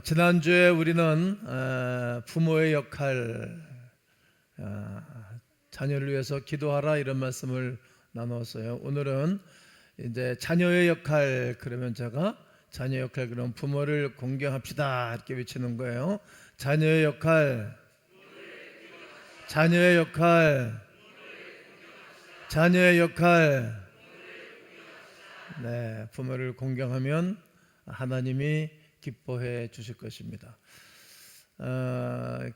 지난주에 우리는 부모의 역할, 자녀를 위해서 기도하라 이런 말씀을 나누었어요. 오늘은 이제 자녀의 역할, 그러면 제가 자녀 역할, 그럼 부모를 공경합시다 이렇게 외치는 거예요. 자녀의 역할, 자녀의 역할, 자녀의 역할. 네, 부모를 공경하면 하나님이 기뻐해 주실 것입니다.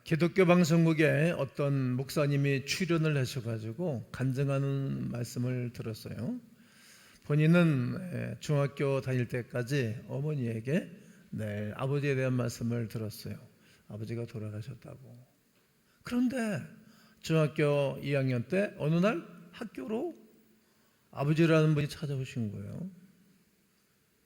기독교 방송국에 어떤 목사님이 출연을 하셔가지고 간증하는 말씀을 들었어요. 본인은 중학교 다닐 때까지 어머니에게 늘 아버지에 대한 말씀을 들었어요. 아버지가 돌아가셨다고. 그런데 중학교 2학년 때 어느 날 학교로 아버지라는 분이 찾아오신 거예요.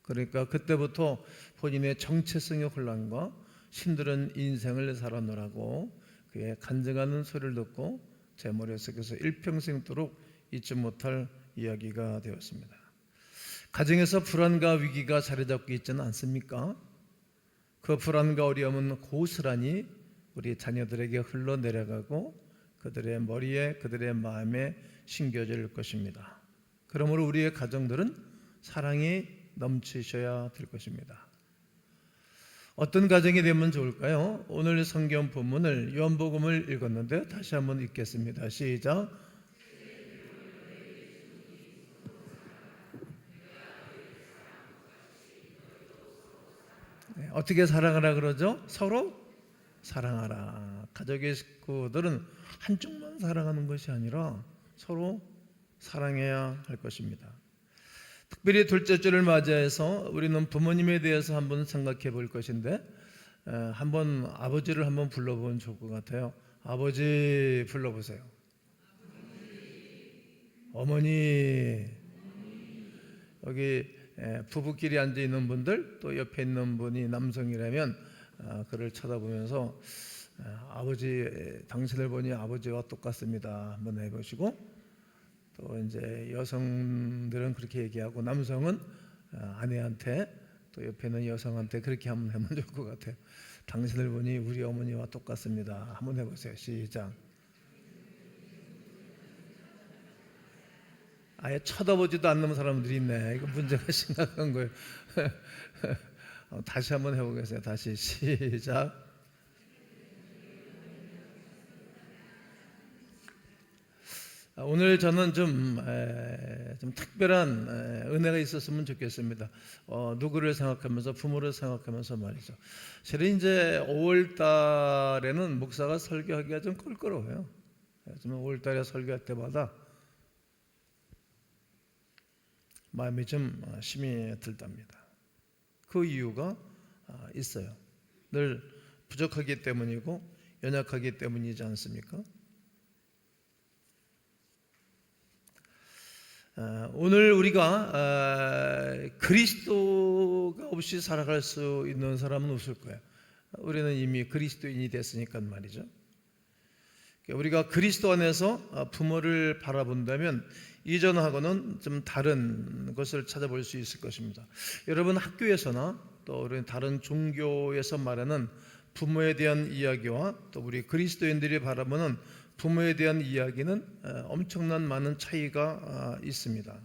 그러니까 그때부터 본인의 정체성의 혼란과 힘든 인생을 살아노라고 그의 간증하는 소리를 듣고 제 머릿속에서 일평생도록 잊지 못할 이야기가 되었습니다. 가정에서 불안과 위기가 자리 잡고 있지는 않습니까? 그 불안과 어려움은 고스란히 우리 자녀들에게 흘러내려가고 그들의 머리에, 그들의 마음에 심겨질 것입니다. 그러므로 우리의 가정들은 사랑이 넘치셔야 될 것입니다. 어떤 가정이 되면 좋을까요? 오늘 성경 본문을 요한복음을 읽었는데 다시 한번 읽겠습니다. 시작. 어떻게 사랑하라 그러죠? 서로 사랑하라. 가족의 식구들은 한쪽만 사랑하는 것이 아니라 서로 사랑해야 할 것입니다. 특별히 둘째 주를 맞이해서 우리는 부모님에 대해서 한번 생각해 볼 것인데 한번 아버지를 한번 불러보면 좋을 것 같아요. 아버지 불러보세요. 어머니. 여기 부부끼리 앉아 있는 분들, 또 옆에 있는 분이 남성이라면 그를 쳐다보면서 아버지, 당신을 보니 아버지와 똑같습니다 한번 해보시고, 또 이제 여성들은 그렇게 얘기하고 남성은 아내한테, 또 옆에 있는 여성한테 그렇게 한번 하면 좋을 것 같아요. 당신을 보니 우리 어머니와 똑같습니다 한번 해보세요. 시작. 아예 쳐다보지도 않는 사람들이 있네. 이거 문제가 심각한 거예요. 다시 한번 해보겠어요. 다시 시작. 오늘 저는 좀 특별한 은혜가 있었으면 좋겠습니다. 누구를 생각하면서, 부모를 생각하면서 말이죠. 실은 이제 5월 달에는 목사가 설교하기가 좀 껄끄러워요. 5월 달에 설교할 때마다 마음이 좀 힘이 들답니다. 그 이유가 있어요. 늘 부족하기 때문이고 연약하기 때문이지 않습니까? 오늘 우리가 그리스도가 없이 살아갈 수 있는 사람은 없을 거예요. 우리는 이미 그리스도인이 됐으니까 말이죠. 우리가 그리스도 안에서 부모를 바라본다면 이전하고는 좀 다른 것을 찾아볼 수 있을 것입니다. 여러분 학교에서나 또 우리 다른 종교에서 말하는 부모에 대한 이야기와 또 우리 그리스도인들이 바라보는 부모에 대한 이야기는 엄청난 많은 차이가 있습니다.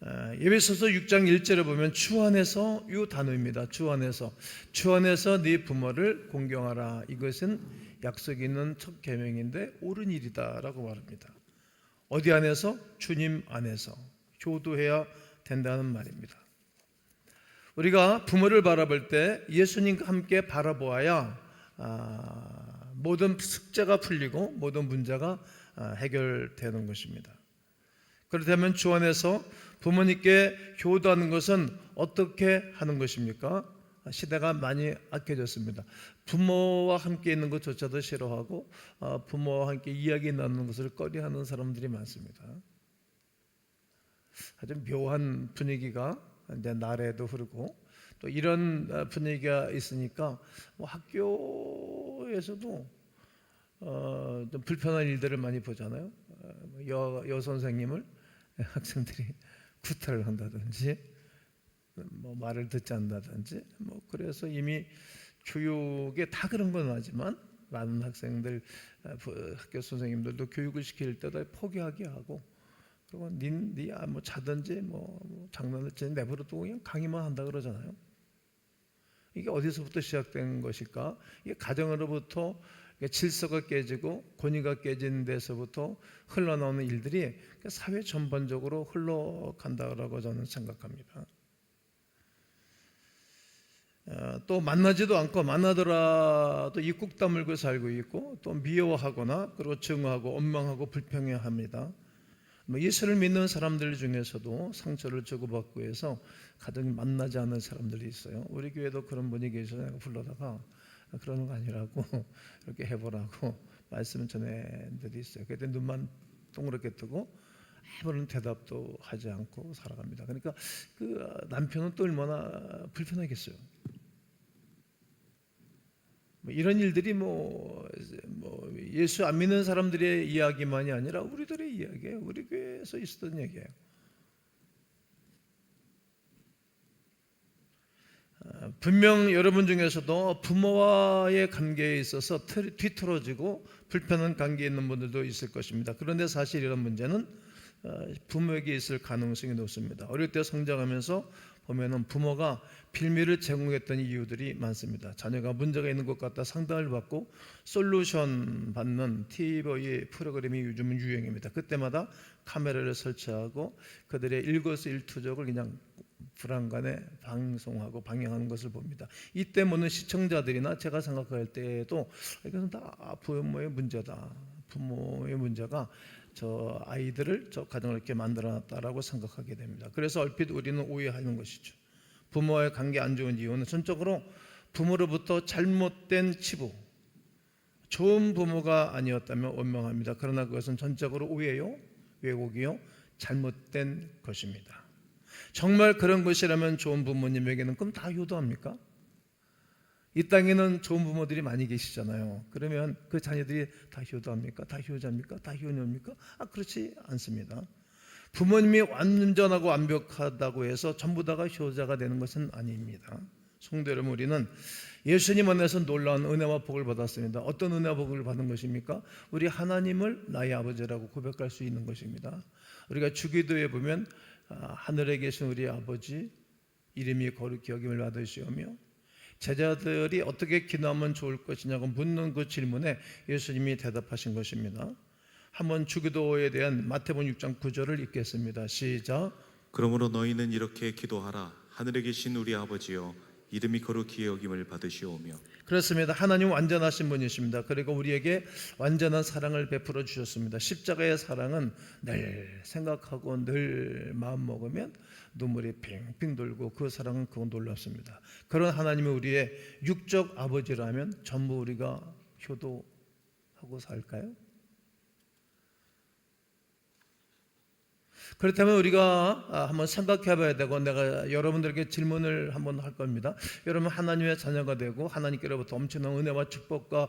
에베소서 6장 1절에 보면 주 안에서, 이 단어입니다. 주 안에서 네 부모를 공경하라. 이것은 약속이 있는 첫 계명인데 옳은 일이다라고 말합니다. 어디 안에서? 주님 안에서 효도해야 된다는 말입니다. 우리가 부모를 바라볼 때 예수님과 함께 바라보아야 모든 숙제가 풀리고 모든 문제가 해결되는 것입니다. 그렇다면 주 안에서 부모님께 효도하는 것은 어떻게 하는 것입니까? 시대가 많이 악해졌습니다. 부모와 함께 있는 것조차도 싫어하고 부모와 함께 이야기 나누는 것을 꺼려하는 사람들이 많습니다. 아주 묘한 분위기가 이제 날에도 흐르고, 또 이런 분위기가 있으니까 학교에서도 좀 불편한 일들을 많이 보잖아요. 여 선생님을 학생들이 구타를 한다든지 뭐 말을 듣지 않는다든지 뭐 그래서 이미 교육에 다 그런 건 하지만 많은 학생들 학교 선생님들도 교육을 시킬 때도 포기하게 하고 그리고 뭐 자든지 뭐 장난을치 내버려두고 그냥 강의만 한다 그러잖아요. 이게 어디서부터 시작된 것일까? 이게 가정으로부터 질서가 깨지고 권위가 깨진 데서부터 흘러나오는 일들이 사회 전반적으로 흘러간다고 저는 생각합니다. 또 만나지도 않고 만나더라도 입국 다물고 살고 있고 또 미워하거나 그리고 증오하고 원망하고 불평해합니다. 예수를 믿는 사람들 중에서도 상처를 주고받고 해서 가정이 만나지 않는 사람들이 있어요. 우리 교회도 그런 분이 계셔서 내가 불러다가 그러는 거 아니라고 이렇게 해보라고 말씀을 전해드린 적이 있어요. 그때 눈만 동그랗게 뜨고 아무런 대답도 하지 않고 살아갑니다. 그러니까 그 남편은 또 얼마나 불편하겠어요. 이런 일들이 예수 안 믿는 사람들의 이야기만이 아니라 우리들의 이야기예요. 우리 교회에서 있었던 얘기예요. 분명 여러분 중에서도 부모와의 관계에 있어서 뒤틀어지고 불편한 관계에 있는 분들도 있을 것입니다. 그런데 사실 이런 문제는 부모에게 있을 가능성이 높습니다. 어릴 때 성장하면서 보면은 부모가 빌미를 제공했던 이유들이 많습니다. 자녀가 문제가 있는 것 같다 상담을 받고 솔루션 받는 TV 프로그램이 요즘은 유행입니다. 그때마다 카메라를 설치하고 그들의 일거수일투족을 그냥 불안간에 방송하고 방영하는 것을 봅니다. 이 때문에 시청자들이나 제가 생각할 때에도 이것은 다 부모의 문제다. 부모의 문제가 저 아이들을 저 가정을 이렇게 만들어놨다라고 생각하게 됩니다. 그래서 얼핏 우리는 오해하는 것이죠. 부모와의 관계 안 좋은 이유는 전적으로 부모로부터 잘못된 치부, 좋은 부모가 아니었다면 원망합니다. 그러나 그것은 전적으로 오해요, 왜곡이요, 잘못된 것입니다. 정말 그런 것이라면 좋은 부모님에게는 그럼 다 효도합니까? 이 땅에는 좋은 부모들이 많이 계시잖아요. 그러면 그 자녀들이 다 효도합니까? 다 효자입니까? 다 효녀입니까? 그렇지 않습니다. 부모님이 완전하고 완벽하다고 해서 전부 다가 효자가 되는 것은 아닙니다. 성도 여러분, 우리는 예수님 안에서 놀라운 은혜와 복을 받았습니다. 어떤 은혜와 복을 받은 것입니까? 우리 하나님을 나의 아버지라고 고백할 수 있는 것입니다. 우리가 주기도에 보면 하늘에 계신 우리 아버지 이름이 거룩히 여김을 받으시오며 제자들이 어떻게 기도하면 좋을 것이냐고 묻는 그 질문에 예수님이 대답하신 것입니다. 한번 주기도에 대한 마태복음 6장 9절을 읽겠습니다. 시작. 그러므로 너희는 이렇게 기도하라. 하늘에 계신 우리 아버지여 이름이 거룩히 여김을 받으시오며. 그렇습니다. 하나님 완전하신 분이십니다. 그리고 우리에게 완전한 사랑을 베풀어 주셨습니다. 십자가의 사랑은 늘 생각하고 늘 마음 먹으면 눈물이 핑핑 돌고 그 사랑은 그건 놀랍습니다. 그런 하나님이 우리의 육적 아버지라면 전부 우리가 효도하고 살까요? 그렇다면 우리가 한번 생각해 봐야 되고 내가 여러분들에게 질문을 한번 할 겁니다. 여러분 하나님의 자녀가 되고 하나님께로부터 엄청난 은혜와 축복과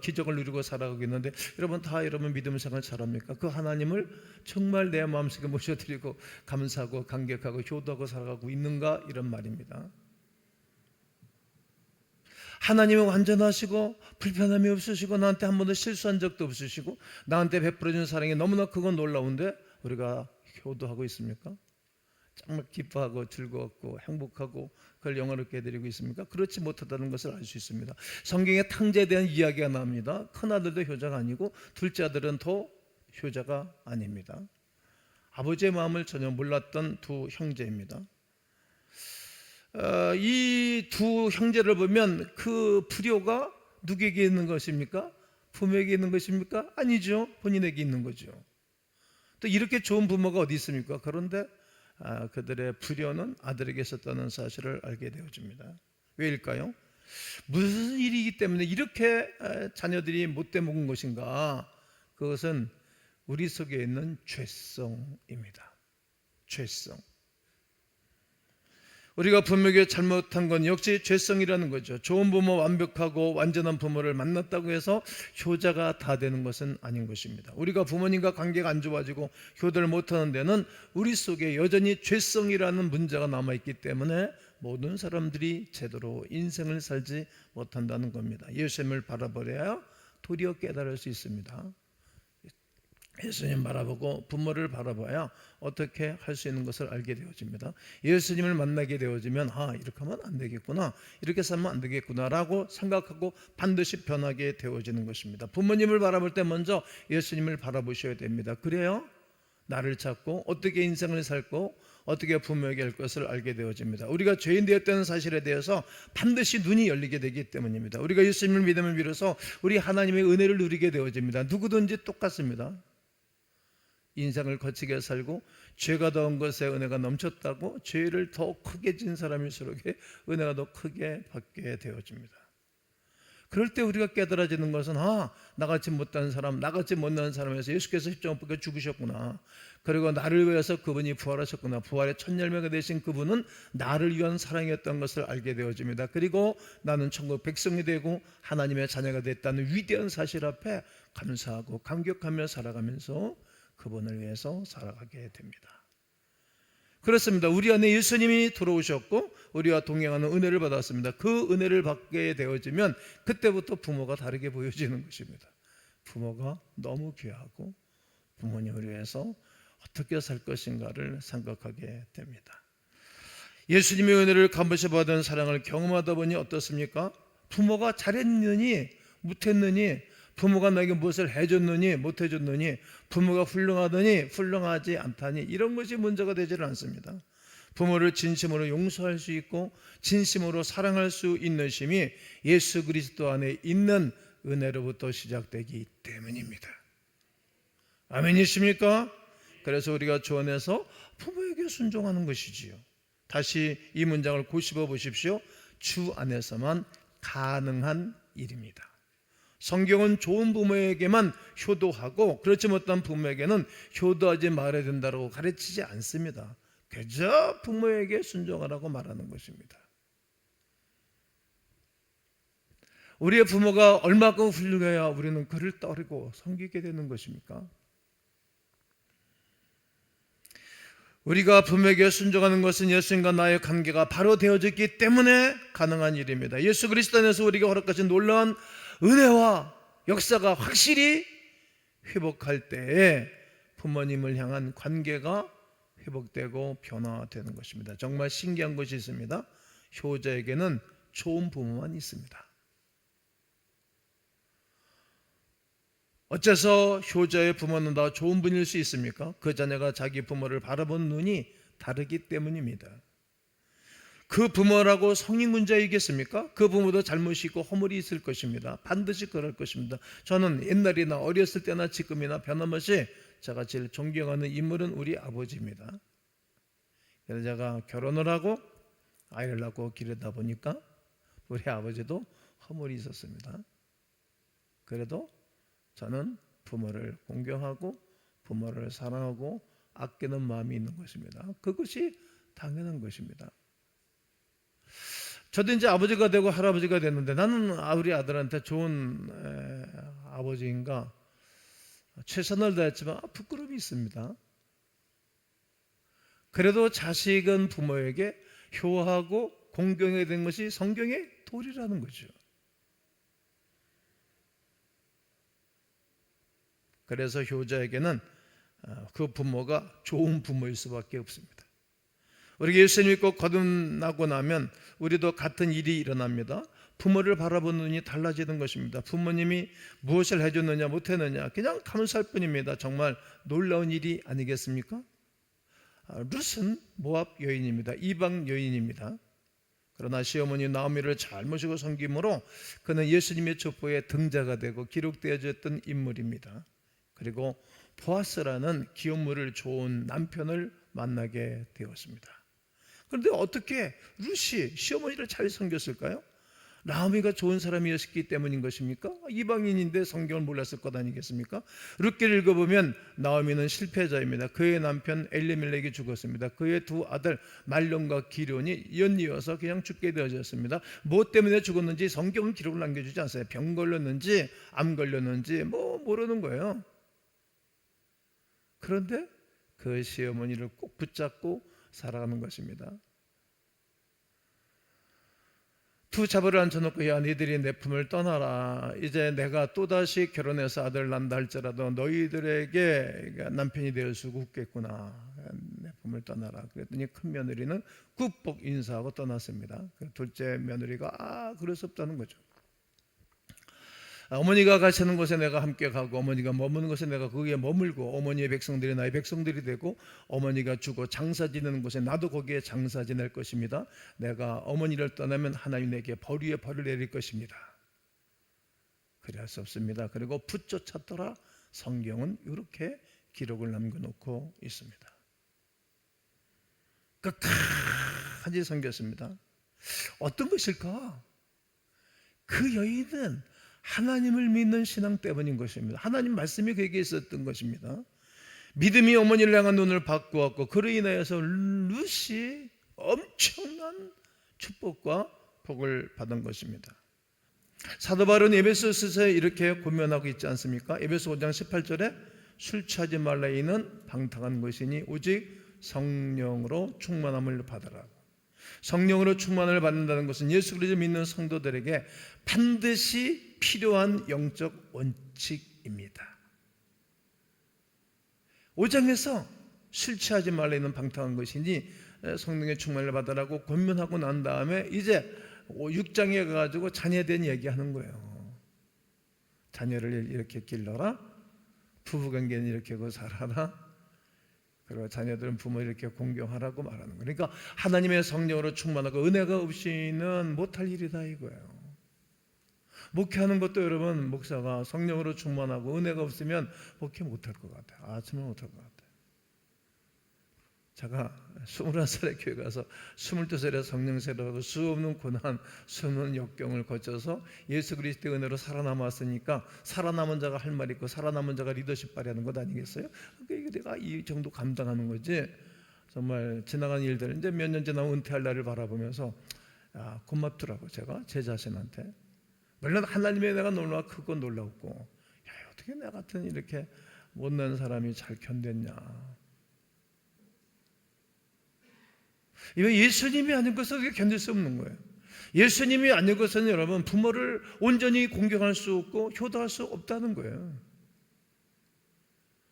기적을 누리고 살아가고 있는데 여러분 다 여러분 믿음 생활 잘합니까? 그 하나님을 정말 내 마음속에 모셔드리고 감사하고 감격하고 효도하고 살아가고 있는가? 이런 말입니다. 하나님은 완전하시고 불편함이 없으시고 나한테 한 번도 실수한 적도 없으시고 나한테 베풀어준 사랑이 너무나 크고 놀라운데 우리가 효도하고 있습니까? 정말 기뻐하고 즐거웠고 행복하고 그걸 영화롭게 해드리고 있습니까? 그렇지 못하다는 것을 알 수 있습니다. 성경에 탕자에 대한 이야기가 나옵니다. 큰아들도 효자가 아니고 둘째 아들은 더 효자가 아닙니다. 아버지의 마음을 전혀 몰랐던 두 형제입니다. 이 두 형제를 보면 그 불효가 누구에게 있는 것입니까? 부모에게 있는 것입니까? 아니죠. 본인에게 있는 거죠. 또 이렇게 좋은 부모가 어디 있습니까? 그런데 그들의 불효는 아들에게 있었다는 사실을 알게 되어집니다. 왜일까요? 무슨 일이기 때문에 이렇게 자녀들이 못돼 먹은 것인가? 그것은 우리 속에 있는 죄성입니다. 죄성. 우리가 부모에게 잘못한 건 역시 죄성이라는 거죠. 좋은 부모, 완벽하고 완전한 부모를 만났다고 해서 효자가 다 되는 것은 아닌 것입니다. 우리가 부모님과 관계가 안 좋아지고 효도를 못하는 데는 우리 속에 여전히 죄성이라는 문제가 남아있기 때문에 모든 사람들이 제대로 인생을 살지 못한다는 겁니다. 예수님을 바라보려야 도리어 깨달을 수 있습니다. 예수님 바라보고 부모를 바라봐야 어떻게 할 수 있는 것을 알게 되어집니다. 예수님을 만나게 되어지면 이렇게 하면 안 되겠구나, 이렇게 살면 안 되겠구나 라고 생각하고 반드시 변하게 되어지는 것입니다. 부모님을 바라볼 때 먼저 예수님을 바라보셔야 됩니다. 그래야 나를 찾고 어떻게 인생을 살고 어떻게 부모에게 할 것을 알게 되어집니다. 우리가 죄인 되었다는 사실에 대해서 반드시 눈이 열리게 되기 때문입니다. 우리가 예수님을 믿음을 빌어서 우리 하나님의 은혜를 누리게 되어집니다. 누구든지 똑같습니다. 인생을 거치게 살고 죄가 더한 것에 은혜가 넘쳤다고 죄를 더 크게 진 사람일수록 은혜가 더 크게 받게 되어집니다. 그럴 때 우리가 깨달아지는 것은 나같이 못한 사람, 나같이 못난 사람에서 예수께서 십자가 못 박혀 죽으셨구나, 그리고 나를 위해서 그분이 부활하셨구나, 부활의 첫 열매가 되신 그분은 나를 위한 사랑이었던 것을 알게 되어집니다. 그리고 나는 천국 백성이 되고 하나님의 자녀가 됐다는 위대한 사실 앞에 감사하고 감격하며 살아가면서 그분을 위해서 살아가게 됩니다. 그렇습니다. 우리 안에 예수님이 들어오셨고 우리와 동행하는 은혜를 받았습니다. 그 은혜를 받게 되어지면 그때부터 부모가 다르게 보여지는 것입니다. 부모가 너무 귀하고 부모님을 위해서 어떻게 살 것인가를 생각하게 됩니다. 예수님의 은혜를 값없이 받은 사랑을 경험하다 보니 어떻습니까? 부모가 잘했느니 못했느니, 부모가 나에게 무엇을 해줬느니 못해줬느니, 부모가 훌륭하더니 훌륭하지 않다니, 이런 것이 문제가 되지는 않습니다. 부모를 진심으로 용서할 수 있고 진심으로 사랑할 수 있는 힘이 예수 그리스도 안에 있는 은혜로부터 시작되기 때문입니다. 아멘이십니까? 그래서 우리가 주 안에서 부모에게 순종하는 것이지요. 다시 이 문장을 고집어 보십시오. 주 안에서만 가능한 일입니다. 성경은 좋은 부모에게만 효도하고 그렇지 못한 부모에게는 효도하지 말아야 된다고 가르치지 않습니다. 그저 부모에게 순종하라고 말하는 것입니다. 우리의 부모가 얼마큼 훌륭해야 우리는 그를 따르고 섬기게 되는 것입니까? 우리가 부모에게 순종하는 것은 예수님과 나의 관계가 바로 되어졌기 때문에 가능한 일입니다. 예수 그리스도 안에서 우리가 허락하신 놀라운 은혜와 역사가 확실히 회복할 때에 부모님을 향한 관계가 회복되고 변화되는 것입니다. 정말 신기한 것이 있습니다. 효자에게는 좋은 부모만 있습니다. 어째서 효자의 부모는 다 좋은 분일 수 있습니까? 그 자녀가 자기 부모를 바라본 눈이 다르기 때문입니다. 그 부모라고 성인군자이겠습니까? 그 부모도 잘못이 있고 허물이 있을 것입니다. 반드시 그럴 것입니다. 저는 옛날이나 어렸을 때나 지금이나 변함없이 제가 제일 존경하는 인물은 우리 아버지입니다. 그래서 제가 결혼을 하고 아이를 낳고 기르다 보니까 우리 아버지도 허물이 있었습니다. 그래도 저는 부모를 공경하고 부모를 사랑하고 아끼는 마음이 있는 것입니다. 그것이 당연한 것입니다. 저도 이제 아버지가 되고 할아버지가 됐는데 나는 우리 아들한테 좋은 아버지인가 최선을 다했지만 부끄러움이 있습니다. 그래도 자식은 부모에게 효하고 공경해야 되는 것이 성경의 도리라는 거죠. 그래서 효자에게는 그 부모가 좋은 부모일 수밖에 없습니다. 우리가 예수 믿고 거듭나고 나면 우리도 같은 일이 일어납니다. 부모를 바라보는 눈이 달라지는 것입니다. 부모님이 무엇을 해줬느냐 못했느냐 그냥 감사할 뿐입니다. 정말 놀라운 일이 아니겠습니까? 룻은 모압 여인입니다. 이방 여인입니다. 그러나 시어머니 나오미를 잘 모시고 섬김으로 그는 예수님의 족보에 등자가 되고 기록되어졌던 인물입니다. 그리고 보아스라는 기업물을 좋은 남편을 만나게 되었습니다. 그런데 어떻게 룻이 시어머니를 잘 섬겼을까요? 나오미가 좋은 사람이었기 때문인 것입니까? 이방인인데 성경을 몰랐을 것 아니겠습니까? 룻기를 읽어보면 나오미는 실패자입니다. 그의 남편 엘리멜렉이 죽었습니다. 그의 두 아들 말론과 기련이 연이어서 그냥 죽게 되어졌습니다. 무엇 때문에 죽었는지 성경은 기록을 남겨주지 않아요. 병 걸렸는지 암 걸렸는지 모르는 거예요. 그런데 그 시어머니를 꼭 붙잡고 살아가는 것입니다. 두 자부를 앉혀놓고 야 너희들이 내 품을 떠나라. 이제 내가 또다시 결혼해서 아들 난다 할지라도 너희들에게 남편이 되어 주고 웃겠구나. 내 품을 떠나라. 그랬더니 큰 며느리는 굿복 인사하고 떠났습니다. 둘째 며느리가 그럴 수 없다는 거죠. 어머니가 가시는 곳에 내가 함께 가고 어머니가 머무는 곳에 내가 거기에 머물고 어머니의 백성들이 나의 백성들이 되고 어머니가 주고 장사 지내는 곳에 나도 거기에 장사 지낼 것입니다. 내가 어머니를 떠나면 하나님 내게 벌 위에 벌을 내릴 것입니다. 그래야 할 수 없습니다. 그리고 붙쫓았더라. 성경은 이렇게 기록을 남겨놓고 있습니다. 끝까지 섬겼습니다. 어떤 것일까? 그 여인은 하나님을 믿는 신앙 때문인 것입니다. 하나님 말씀이 그에게 있었던 것입니다. 믿음이 어머니를 향한 눈을 바꾸었고 그로 인하여서 룻이 엄청난 축복과 복을 받은 것입니다. 사도 바울은 에베소서에 이렇게 고면하고 있지 않습니까? 에베소 5장 18절에 술 취하지 말라 이는 방탕한 것이니 오직 성령으로 충만함을 받으라. 성령으로 충만을 받는다는 것은 예수 그리스도 믿는 성도들에게 반드시 필요한 영적 원칙입니다. 5장에서 술 취하지 말라 이는 방탕한 것이니 성령의 충만을 받으라고 권면하고 난 다음에 이제 6장에 가가지고 자녀에 대한 얘기하는 거예요. 자녀를 이렇게 길러라. 부부관계는 이렇게 하고 살아라. 그리고 자녀들은 부모 이렇게 공경하라고 말하는 거예요. 그러니까 하나님의 성령으로 충만하고 은혜가 없이는 못할 일이다 이거예요. 목회하는 것도 여러분 목사가 성령으로 충만하고 은혜가 없으면 목회 못할 것 같아요. 정말 못할 것 같아요. 제가 21살에 교회 가서 22살에 성령 세례하고 수없는 고난, 수없는 역경을 거쳐서 예수 그리스도의 은혜로 살아남았으니까 살아남은 자가 할 말이 있고 살아남은 자가 리더십 발휘하는 것 아니겠어요? 그러니까 내가 이 정도 감당하는 거지. 정말 지나간 일들 이제 몇 년 지나면 은퇴할 날을 바라보면서 고맙더라고 제가 제 자신한테. 물론 하나님의 은혜가 너무나 크고 놀랍고 어떻게 나 같은 이렇게 못난 사람이 잘 견뎠냐. 이거 예수님이 아닌 것은 견딜 수 없는 거예요. 예수님이 아닌 것은 여러분 부모를 온전히 공경할 수 없고 효도할 수 없다는 거예요.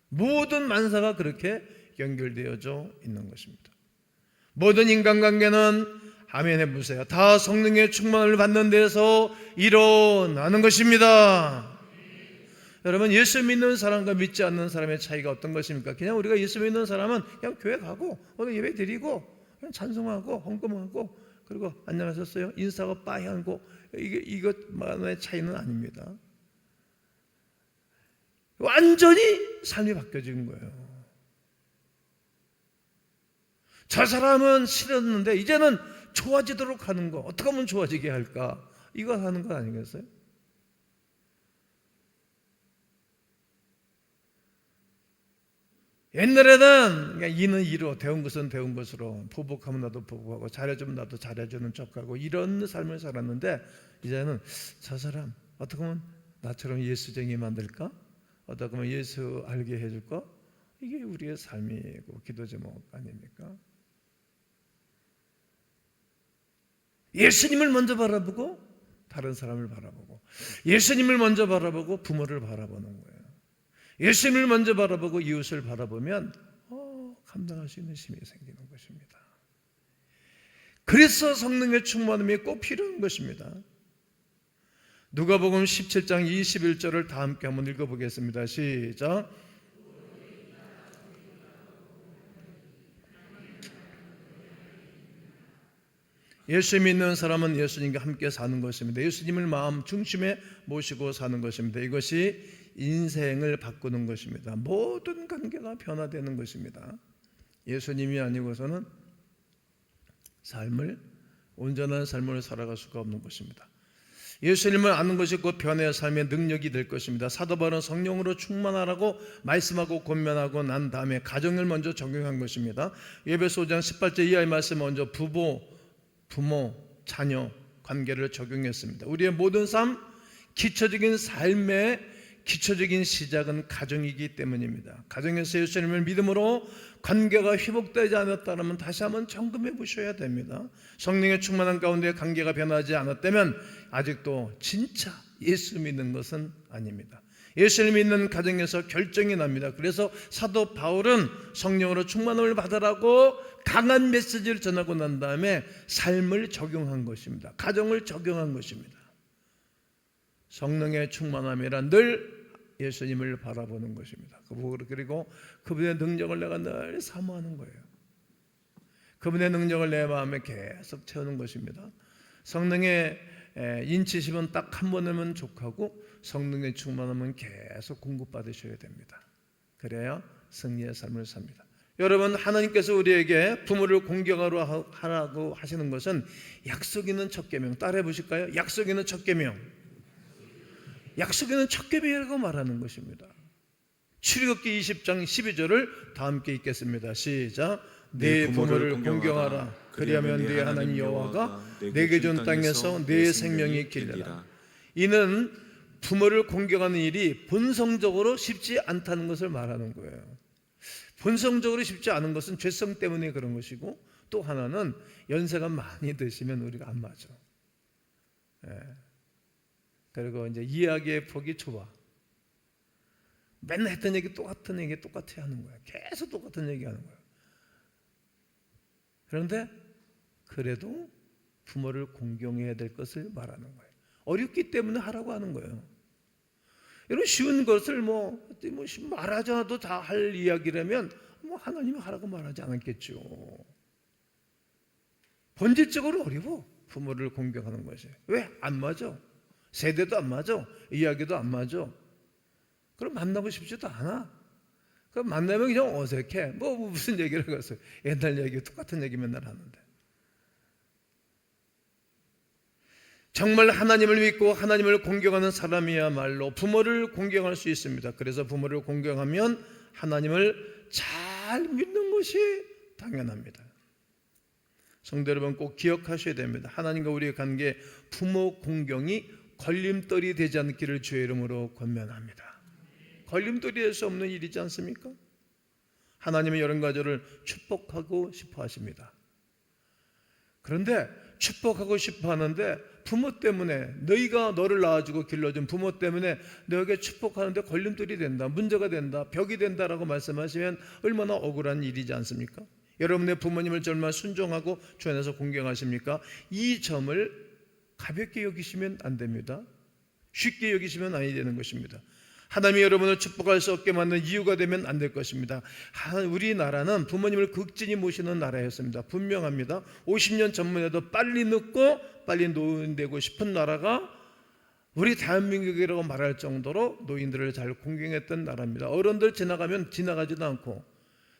모든 만사가 그렇게 연결되어져 있는 것입니다. 모든 인간관계는 아멘 해보세요. 다 성령의 충만을 받는 데서 일어나는 것입니다. 여러분 예수 믿는 사람과 믿지 않는 사람의 차이가 어떤 것입니까? 그냥 우리가 예수 믿는 사람은 그냥 교회 가고 오늘 예배 드리고 그냥 찬송하고 헌금하고 그리고 안녕하셨어요 인사하고 빠이 하고 이것만의 차이는 아닙니다. 완전히 삶이 바뀌어진 거예요. 저 사람은 싫었는데 이제는 좋아지도록 하는 거, 어떻게 하면 좋아지게 할까? 이거 하는 거 아니겠어요? 옛날에는 그냥 이는 이로, 배운 것은 배운 것으로, 보복하면 나도 보복하고 잘해주면 나도 잘해주는 척하고 이런 삶을 살았는데 이제는 저 사람 어떻게 하면 나처럼 예수쟁이 만들까? 어떻게 하면 예수 알게 해줄까? 이게 우리의 삶이고 기도 제목 아닙니까? 예수님을 먼저 바라보고 다른 사람을 바라보고 예수님을 먼저 바라보고 부모를 바라보는 거예요. 예수님을 먼저 바라보고 이웃을 바라보면 감당할 수 있는 힘이 생기는 것입니다. 그래서 성령의 충만함이 꼭 필요한 것입니다. 누가복음 17장 21절을 다 함께 한번 읽어보겠습니다. 시작. 예수 믿는 사람은 예수님과 함께 사는 것입니다. 예수님을 마음 중심에 모시고 사는 것입니다. 이것이 인생을 바꾸는 것입니다. 모든 관계가 변화되는 것입니다. 예수님이 아니고서는 온전한 삶을 살아갈 수가 없는 것입니다. 예수님을 아는 것이 곧 변화의 삶의 능력이 될 것입니다. 사도 바울은 성령으로 충만하라고 말씀하고 권면하고 난 다음에 가정을 먼저 적용한 것입니다. 에베소 5장 18절 이하의 말씀 먼저 부모, 자녀 관계를 적용했습니다. 우리의 모든 삶, 기초적인 삶의 기초적인 시작은 가정이기 때문입니다. 가정에서 예수님을 믿음으로 관계가 회복되지 않았다면 다시 한번 점검해 보셔야 됩니다. 성령의 충만한 가운데 관계가 변하지 않았다면 아직도 진짜 예수 믿는 것은 아닙니다. 예수를 믿는 가정에서 결정이 납니다. 그래서 사도 바울은 성령으로 충만함을 받으라고 강한 메시지를 전하고 난 다음에 삶을 적용한 것입니다. 가정을 적용한 것입니다. 성령의 충만함이란 늘 예수님을 바라보는 것입니다. 그리고 그분의 능력을 내가 늘 사모하는 거예요. 그분의 능력을 내 마음에 계속 채우는 것입니다. 성령의 인치심은 딱 한 번이면 족하고 성령의 충만함은 계속 공급받으셔야 됩니다. 그래야 승리의 삶을 삽니다. 여러분, 하나님께서 우리에게 부모를 공경하라고 하시는 것은 약속 있는 첫 계명, 따라해 보실까요? 약속 있는 첫 계명, 약속 있는 첫 계명이라고 말하는 것입니다. 출애굽기 20장 12절을 다 함께 읽겠습니다. 시작. 네 부모를 공경하라. 그리하면 네 하나님 여호와가 내게 준 땅에서 네 생명이 길리라. 이는 부모를 공경하는 일이 본성적으로 쉽지 않다는 것을 말하는 거예요. 본성적으로 쉽지 않은 것은 죄성 때문에 그런 것이고, 또 하나는 연세가 많이 드시면 우리가 안 맞아. 그리고 이제 이야기의 폭이 좁아. 맨날 했던 얘기 똑같은 얘기 똑같이 하는 거야. 계속 똑같은 얘기 하는 거야. 그런데 그래도 부모를 공경해야 될 것을 말하는 거예요. 어렵기 때문에 하라고 하는 거예요. 이런 쉬운 것을 말하지 않아도 다 할 이야기라면 하나님이 하라고 말하지 않았겠죠. 본질적으로 어려워. 부모를 공경하는 것이. 왜? 안 맞아. 세대도 안 맞아. 이야기도 안 맞아. 그럼 만나고 싶지도 않아. 그럼 만나면 그냥 어색해. 무슨 얘기를 하겠어요. 옛날 얘기 똑같은 얘기 맨날 하는데. 정말 하나님을 믿고 하나님을 공경하는 사람이야말로 부모를 공경할 수 있습니다. 그래서 부모를 공경하면 하나님을 잘 믿는 것이 당연합니다. 성도 여러분, 꼭 기억하셔야 됩니다. 하나님과 우리의 관계, 부모 공경이 걸림돌이 되지 않기를 주의 이름으로 권면합니다. 걸림돌이 될 수 없는 일이지 않습니까? 하나님은 여러 가지를 축복하고 싶어 하십니다. 그런데 축복하고 싶어 하는데 부모 때문에, 너희가 너를 낳아주고 길러준 부모 때문에 너에게 축복하는데 걸림돌이 된다, 문제가 된다, 벽이 된다라고 말씀하시면 얼마나 억울한 일이지 않습니까? 여러분의 부모님을 정말 순종하고 주 안에서 공경하십니까? 이 점을 가볍게 여기시면 안 됩니다. 쉽게 여기시면 아니 되는 것입니다. 하나님이 여러분을 축복할 수 없게 만든 이유가 되면 안 될 것입니다. 우리나라는 부모님을 극진히 모시는 나라였습니다. 분명합니다. 50년 전만 해도 빨리 늙고 빨리 노인되고 싶은 나라가 우리 대한민국이라고 말할 정도로 노인들을 잘 공경했던 나라입니다. 어른들 지나가면 지나가지도 않고,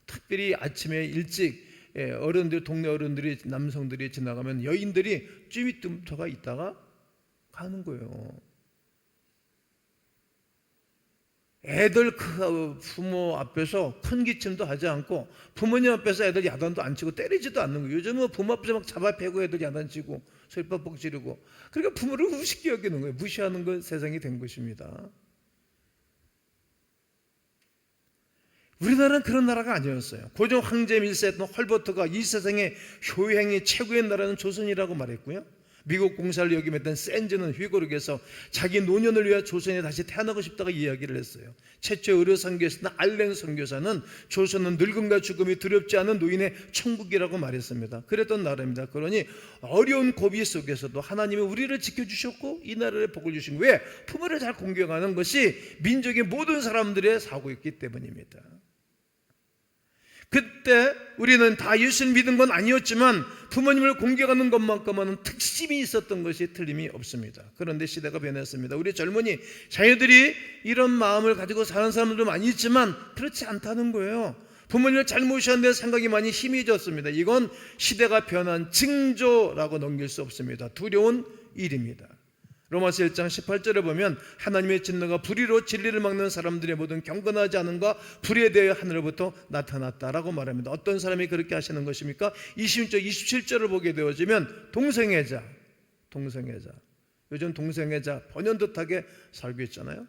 특별히 아침에 일찍 어른들, 동네 어른들이, 남성들이 지나가면 여인들이 쭈삣tum터가 있다가 가는 거예요. 애들 부모 앞에서 큰 기침도 하지 않고, 부모님 앞에서 애들 야단도 안 치고 때리지도 않는 거예요. 요즘은 부모 앞에서 막 잡아 패고 애들 야단치고 소리밥벅 지르고, 그러니까 부모를 우습게 여기는 거예요. 무시하는 건 세상이 된 것입니다. 우리나라는 그런 나라가 아니었어요. 고종 황제 밀세했던 헐버트가 이 세상의 효행이 최고의 나라는 조선이라고 말했고요. 미국 공사를 역임했던 샌즈는 휘고르에서 자기 노년을 위해 조선에 다시 태어나고 싶다고 이야기를 했어요. 최초의 의료 선교사는 알렌 선교사는 조선은 늙음과 죽음이 두렵지 않은 노인의 천국이라고 말했습니다. 그랬던 나라입니다. 그러니 어려운 고비 속에서도 하나님이 우리를 지켜주셨고 이 나라에 복을 주신 거예요. 왜? 부모를 잘 공경하는 것이 민족의 모든 사람들의 사고였기 때문입니다. 그때 우리는 다 예수를 믿은 건 아니었지만 부모님을 공경하는 것만큼은 특심이 있었던 것이 틀림이 없습니다. 그런데 시대가 변했습니다. 우리 젊은이 자녀들이 이런 마음을 가지고 사는 사람들도 많이 있지만 그렇지 않다는 거예요. 부모님을 잘 모셨는데 생각이 많이 희미해졌습니다. 이건 시대가 변한 징조라고 넘길 수 없습니다. 두려운 일입니다. 로마서 1장 18절에 보면 하나님의 진노가 불의로 진리를 막는 사람들의 모든 경건하지 않음과 불의에 대해 하늘로부터 나타났다라고 말합니다. 어떤 사람이 그렇게 하시는 것입니까? 26절 27절을 보게 되어지면 동생애자, 요즘 동생애자 번연듯하게 살고 있잖아요.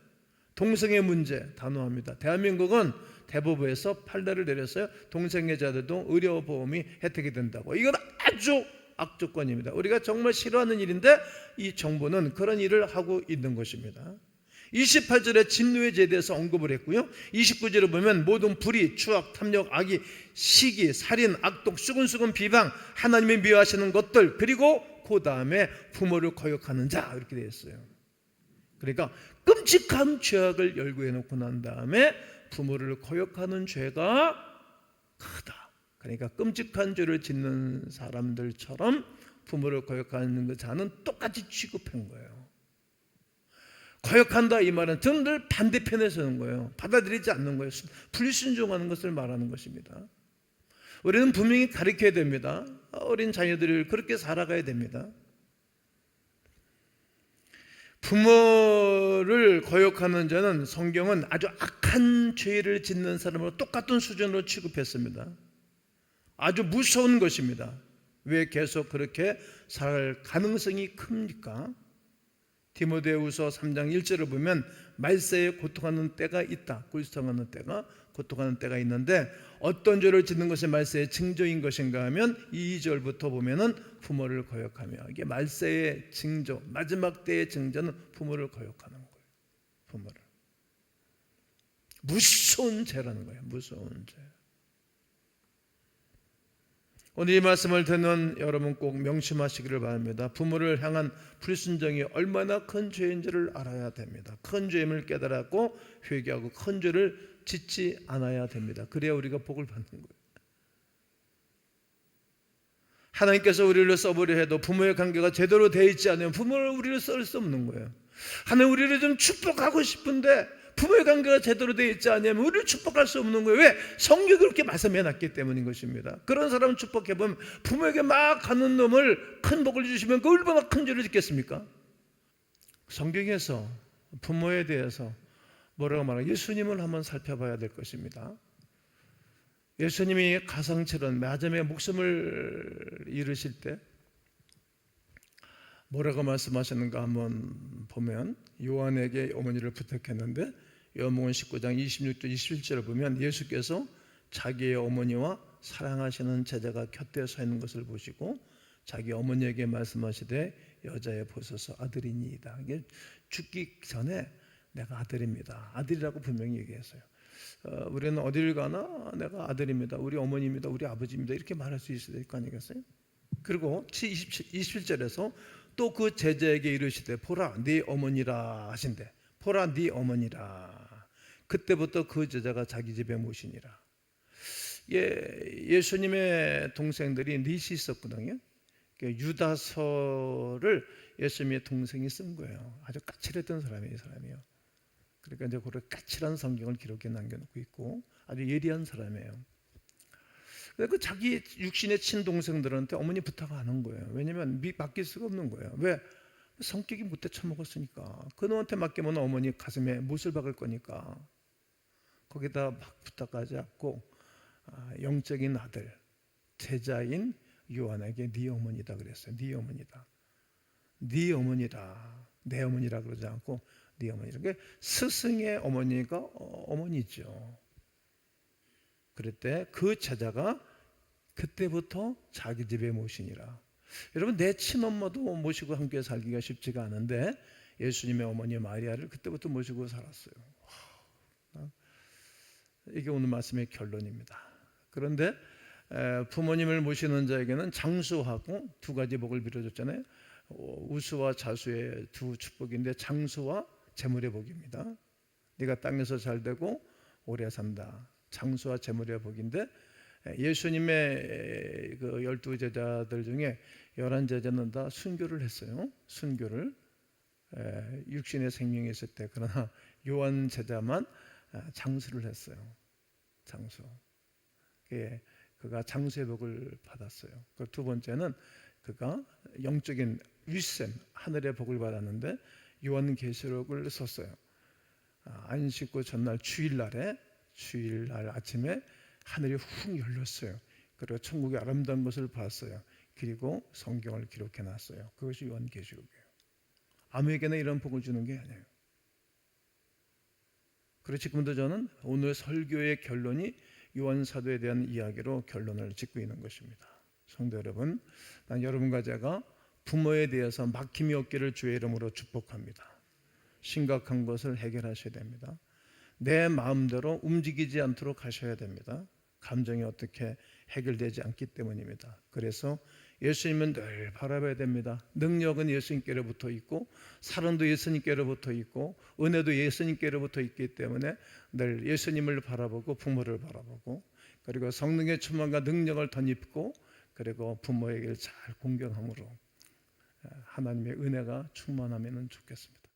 동생의 문제 단호합니다. 대한민국은 대법원에서 판례를 내렸어요. 동생애자들도 의료보험이 혜택이 된다고. 이건 아주 악조건입니다. 우리가 정말 싫어하는 일인데 이 정부는 그런 일을 하고 있는 것입니다. 28절에 진노의 죄에 대해서 언급을 했고요. 29절에 보면 모든 불의, 추악, 탐욕, 악의, 시기, 살인, 악독, 수근수근 비방, 하나님이 미워하시는 것들, 그리고 그 다음에 부모를 거역하는 자, 이렇게 되어 있어요. 그러니까 끔찍한 죄악을 열거해 놓고 난 다음에 부모를 거역하는 죄가 크다. 그러니까 끔찍한 죄를 짓는 사람들처럼 부모를 거역하는 자는 똑같이 취급한 거예요. 거역한다 이 말은 늘 반대편에 서는 거예요. 받아들이지 않는 거예요. 불순종하는 것을 말하는 것입니다. 우리는 분명히 가르쳐야 됩니다. 어린 자녀들을 그렇게 살아가야 됩니다. 부모를 거역하는 자는 성경은 아주 악한 죄를 짓는 사람으로 똑같은 수준으로 취급했습니다. 아주 무서운 것입니다. 왜 계속 그렇게 살 가능성이 큽니까? 디모데후서 3장 1절을 보면 말세에 고통하는 때가 있다. 굴성하는 때가, 고통하는 때가 있는데 어떤 죄를 짓는 것이 말세의 징조인 것인가 하면 2절부터 보면은 부모를 거역하며, 이게 말세의 징조, 마지막 때의 징조는 부모를 거역하는 거예요. 부모를. 무서운 죄라는 거예요. 무서운 죄. 오늘 이 말씀을 듣는 여러분 꼭 명심하시기를 바랍니다. 부모를 향한 불순종이 얼마나 큰 죄인지를 알아야 됩니다. 큰 죄임을 깨달았고 회개하고 큰 죄를 짓지 않아야 됩니다. 그래야 우리가 복을 받는 거예요. 하나님께서 우리를 써보려 해도 부모의 관계가 제대로 되어 있지 않으면 부모를 우리를 쓸 수 없는 거예요. 하나님 우리를 좀 축복하고 싶은데 부모의 관계가 제대로 되어 있지 않으면 우리를 축복할 수 없는 거예요. 왜? 성경이 그렇게 말씀해놨기 때문인 것입니다. 그런 사람을 축복해보면 부모에게 막 가는 놈을 큰 복을 주시면 그 얼마나 큰 죄를 짓겠습니까? 성경에서 부모에 대해서 뭐라고 말하고 예수님을 한번 살펴봐야 될 것입니다. 예수님이 가상처럼 마지막에 목숨을 잃으실 때 뭐라고 말씀하셨는가 한번 보면, 요한에게 어머니를 부탁했는데 요한복음 19장 26절 27절을 보면 예수께서 자기의 어머니와 사랑하시는 제자가 곁에 서 있는 것을 보시고 자기 어머니에게 말씀하시되 여자의 보소서 아들이니이다. 이게 죽기 전에 내가 아들입니다. 아들이라고 분명히 얘기했어요. 우리는 어딜 가나 내가 아들입니다. 우리 어머니입니다. 우리 아버지입니다. 이렇게 말할 수 있어야 될 거 아니겠어요? 그리고 27절에서 또 그 제자에게 이르시되 보라 네 어머니라 하신대. 보라 네 어머니라. 그때부터 그 제자가 자기 집에 모시니라. 예수님의 동생들이 넷이 있었거든요. 유다서를 예수님의 동생이 쓴 거예요. 아주 까칠했던 사람이에요, 이 사람이요. 그러니까 이제 그런 까칠한 성경을 기록해 남겨놓고 있고 아주 예리한 사람이에요. 그 자기 육신의 친동생들한테 어머니 부탁 안 한 거예요. 왜냐하면 맡길 수가 없는 거예요. 왜? 성격이 못돼 처먹었으니까. 그놈한테 맡기면 어머니 가슴에 못을 박을 거니까. 거기다 막 부탁하지 않고 영적인 아들 제자인 요한에게 네 어머니다 그랬어요. 네 어머니다. 네 어머니라. 내 어머니라 그러지 않고 네 어머니라. 그러니까 스승의 어머니가 어머니죠. 그랬대. 그 제자가 그때부터 자기 집에 모시니라. 여러분 내 친엄마도 모시고 함께 살기가 쉽지가 않은데 예수님의 어머니 마리아를 그때부터 모시고 살았어요. 이게 오늘 말씀의 결론입니다. 그런데 부모님을 모시는 자에게는 장수하고 두 가지 복을 빌어줬잖아요. 우수와 자수의 두 축복인데 장수와 재물의 복입니다. 네가 땅에서 잘 되고 오래 산다. 장수와 재물의 복인데 예수님의 그 12제자들 중에 11제자는 다 순교를 했어요. 순교를 육신의 생명이 있을 때. 그러나 요한 제자만 장수를 했어요. 장수. 그가 장수의 복을 받았어요. 그 두 번째는 그가 영적인 윗셈, 하늘의 복을 받았는데 요한계시록을 썼어요. 안식구 전날 주일날 아침에 하늘이 훅 열렸어요. 그리고 천국의 아름다운 것을 봤어요. 그리고 성경을 기록해 놨어요. 그것이 요한계시록이에요. 아무에게나 이런 복을 주는 게 아니에요. 그래서 지금도 저는 오늘 설교의 결론이 요한 사도에 대한 이야기로 결론을 짓고 있는 것입니다. 성도 여러분, 난 여러분과 제가 부모에 대해서 막힘이 없기를 주의 이름으로 축복합니다. 심각한 것을 해결하셔야 됩니다. 내 마음대로 움직이지 않도록 하셔야 됩니다. 감정이 어떻게 해결되지 않기 때문입니다. 그래서 예수님은 늘 바라봐야 됩니다. 능력은 예수님께로부터 있고 사랑도 예수님께로부터 있고 은혜도 예수님께로부터 있기 때문에 늘 예수님을 바라보고 부모를 바라보고 그리고 성령의 충만과 능력을 덧입고 그리고 부모에게 잘 공경함으로 하나님의 은혜가 충만하면 좋겠습니다.